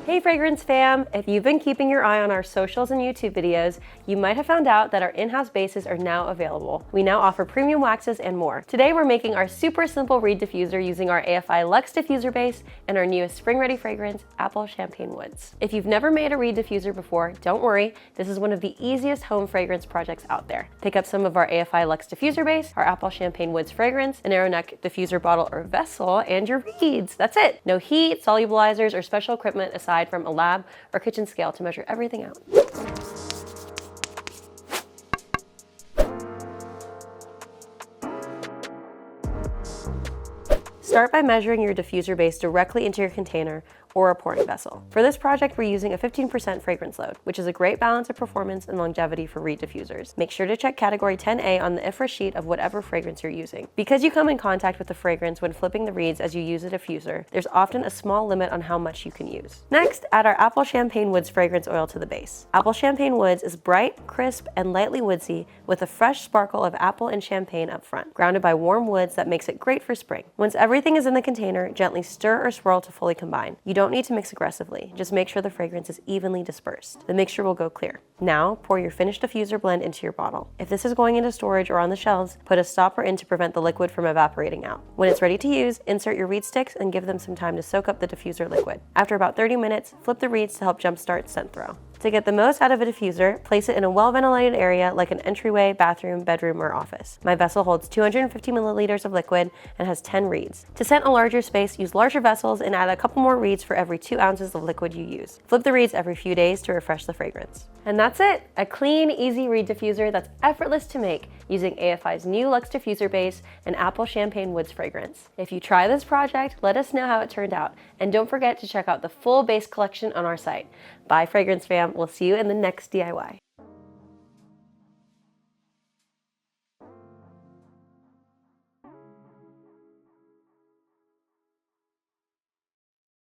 Hey Fragrance fam! If you've been keeping your eye on our socials and YouTube videos, you might have found out that our in-house bases are now available. We now offer premium waxes and more. Today we're making our super simple reed diffuser using our AFI Luxe diffuser base and our newest spring-ready fragrance, Apple Champagne Woods. If you've never made a reed diffuser before, don't worry, this is one of the easiest home fragrance projects out there. Pick up some of our AFI Luxe diffuser base, our Apple Champagne Woods fragrance, an narrow neck diffuser bottle or vessel, and your reeds. That's it! No heat, solubilizers, or special equipment aside from a lab or kitchen scale to measure everything out. Start by measuring your diffuser base directly into your container or a pouring vessel. For this project, we're using a 15% fragrance load, which is a great balance of performance and longevity for reed diffusers. Make sure to check category 10A on the IFRA sheet of whatever fragrance you're using. Because you come in contact with the fragrance when flipping the reeds as you use a diffuser, there's often a small limit on how much you can use. Next, add our Apple Champagne Woods fragrance oil to the base. Apple Champagne Woods is bright, crisp, and lightly woodsy with a fresh sparkle of apple and champagne up front, grounded by warm woods that makes it great for spring. Once everything is in the container, gently stir or swirl to fully combine. You don't need to mix aggressively, just make sure the fragrance is evenly dispersed. The mixture will go clear. Now, pour your finished diffuser blend into your bottle. If this is going into storage or on the shelves, put a stopper in to prevent the liquid from evaporating out. When it's ready to use, insert your reed sticks and give them some time to soak up the diffuser liquid. After about 30 minutes, flip the reeds to help jumpstart scent throw. To get the most out of a diffuser, place it in a well-ventilated area like an entryway, bathroom, bedroom, or office. My vessel holds 250 milliliters of liquid and has 10 reeds. To scent a larger space, use larger vessels and add a couple more reeds for every 2 ounces of liquid you use. Flip the reeds every few days to refresh the fragrance. And that's it! A clean, easy reed diffuser that's effortless to make using AFI's new Luxe diffuser base and Apple Champagne Woods fragrance. If you try this project, let us know how it turned out. And don't forget to check out the full base collection on our site. Bye, Fragrance fam. We'll see you in the next DIY.